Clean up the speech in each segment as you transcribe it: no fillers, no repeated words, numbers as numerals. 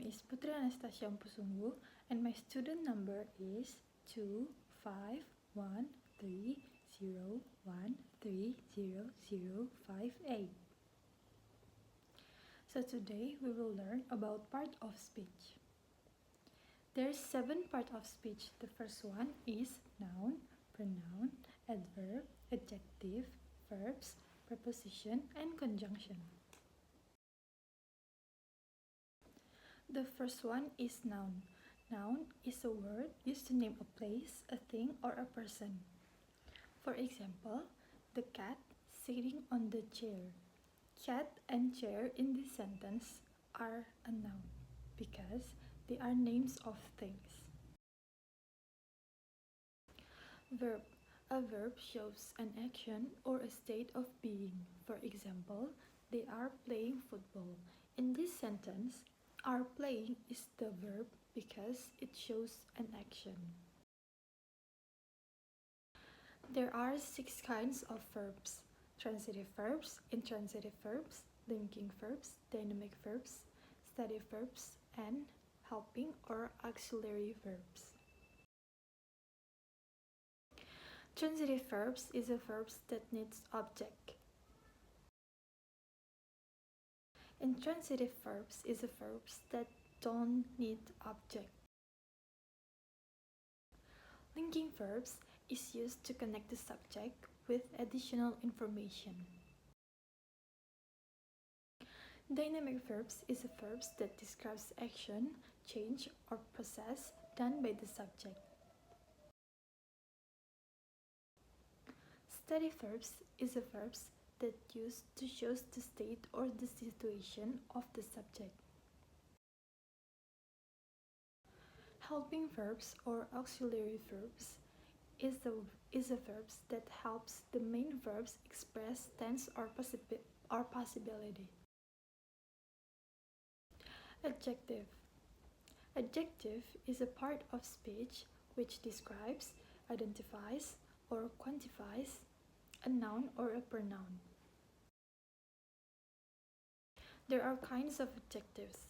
is Putri Anastasya and my student number is 25130130058. So today we will learn about part of speech. There's 7 parts of speech. The first one is noun, pronoun, adverb, adjective, verbs, preposition, and conjunction. The first one is noun. Noun is a word used to name a place, a thing, or a person. For example, the cat sitting on the chair. Cat and chair in this sentence are a noun because they are names of things. Verb. A verb shows an action or a state of being. For example, they are playing football. In this sentence, are playing is the verb because it shows an action. There are 6 kinds of verbs: transitive verbs, intransitive verbs, linking verbs, dynamic verbs, stative verbs, and helping or auxiliary verbs. Transitive verbs is a verbs that needs object. Intransitive verbs is a verbs that don't need object. Linking verbs is used to connect the subject with additional information. Dynamic verbs is a verbs that describes action, change, or process done by the subject. Static verbs is a verbs that used to show the state or the situation of the subject. Helping verbs or auxiliary verbs is a verbs that helps the main verbs express tense or possibility. Adjective. Adjective is a part of speech which describes, identifies, or quantifies a noun or a pronoun. There are kinds of adjectives: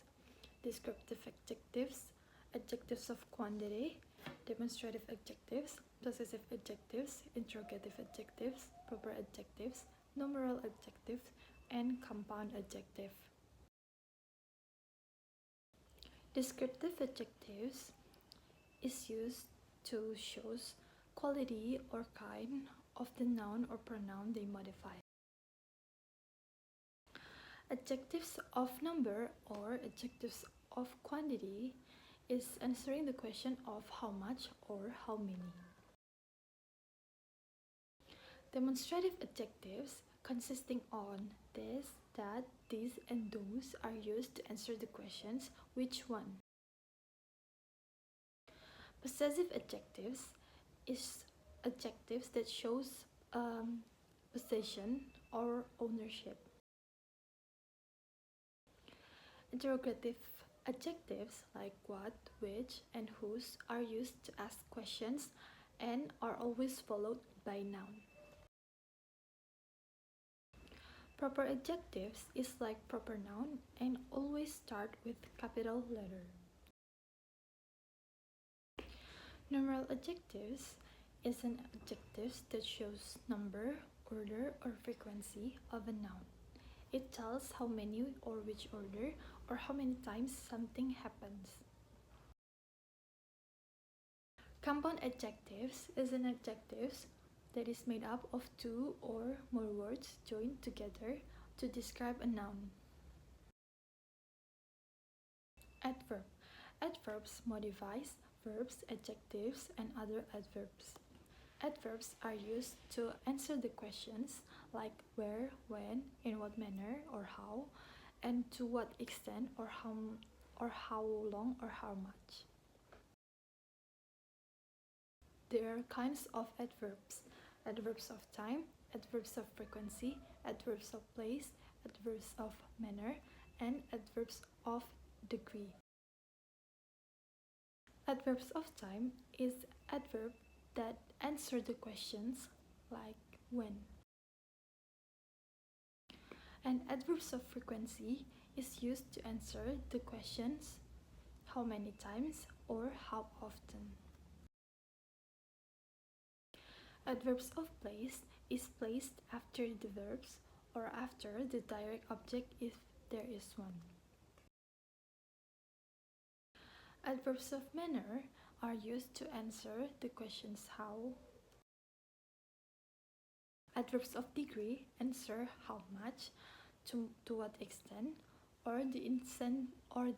descriptive adjectives, adjectives of quantity, demonstrative adjectives, possessive adjectives, interrogative adjectives, proper adjectives, numeral adjectives, and compound adjective. Descriptive adjectives is used to show quality or kind of the noun or pronoun they modify. Adjectives of number or adjectives of quantity is answering the question of how much or how many. Demonstrative adjectives consisting on this, that, these, and those are used to answer the questions which one. Possessive adjectives is adjectives that shows possession or ownership. Interrogative adjectives like what, which, and whose are used to ask questions and are always followed by noun. Proper adjectives is like proper noun and always start with capital letter. Numeral adjectives is an adjective that shows number, order, or frequency of a noun. It tells how many or which order or how many times something happens. Compound adjectives is an adjective that is made up of 2 or more words joined together to describe a noun. Adverb. Adverbs modifies verbs, adjectives, and other adverbs. Adverbs are used to answer the questions like where, when, in what manner, or how, and to what extent, or how long, or how much. There are kinds of adverbs: adverbs of time, adverbs of frequency, adverbs of place, adverbs of manner, and adverbs of degree. Adverbs of time is adverb that answer the questions like when. And adverbs of frequency is used to answer the questions how many times, or how often. Adverbs of place is placed after the verbs or after the direct object if there is one. Adverbs of manner are used to answer the questions how. Adverbs of degree answer how much, to what extent, or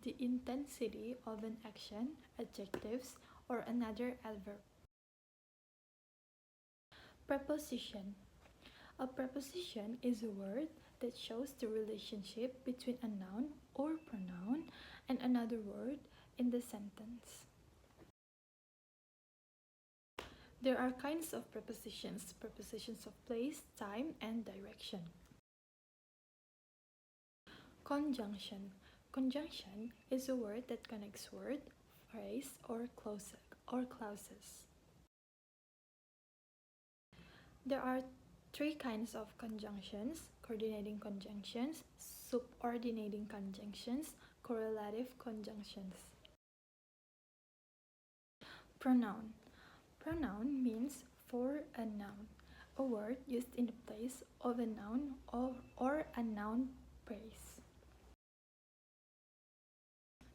the intensity of an action, adjectives, or another adverb. Preposition. A preposition is a word that shows the relationship between a noun or pronoun and another word in the sentence. There are kinds of prepositions: prepositions of place, time, and direction. Conjunction. Conjunction is a word that connects word, phrase, or clauses. There are three kinds of conjunctions: coordinating conjunctions, subordinating conjunctions, correlative conjunctions. Pronoun. Pronoun means for a noun, a word used in the place of a noun or a noun phrase.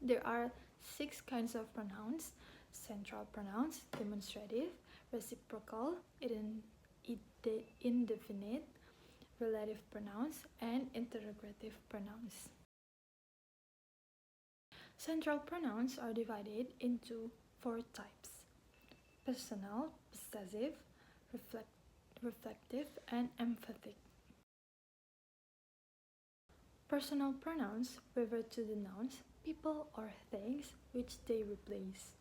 There are 6 kinds of pronouns: central pronouns, demonstrative, reciprocal, indefinite, relative pronouns, and interrogative pronouns. Central pronouns are divided into 4 types: personal, possessive, reflective, and emphatic. Personal pronouns refer to the nouns, people, or things which they replace.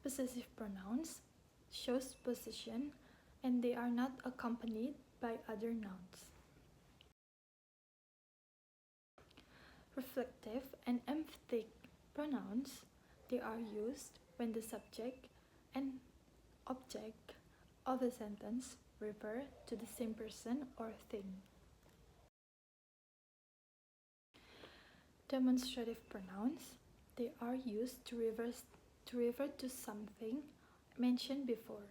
Possessive pronouns shows possession and they are not accompanied by other nouns. Reflective and emphatic pronouns, they are used when the subject and object of a sentence refer to the same person or thing. Demonstrative pronouns, they are used to refer to something mentioned before.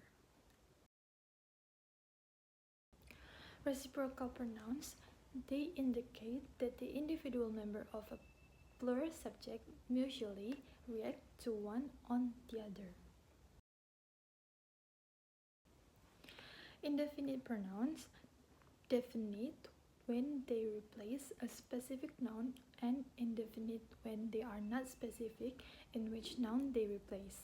Reciprocal pronouns, they indicate that the individual member of a plural subject mutually react to one on the other. Indefinite pronouns, definite when they replace a specific noun and indefinite when they are not specific in which noun they replace.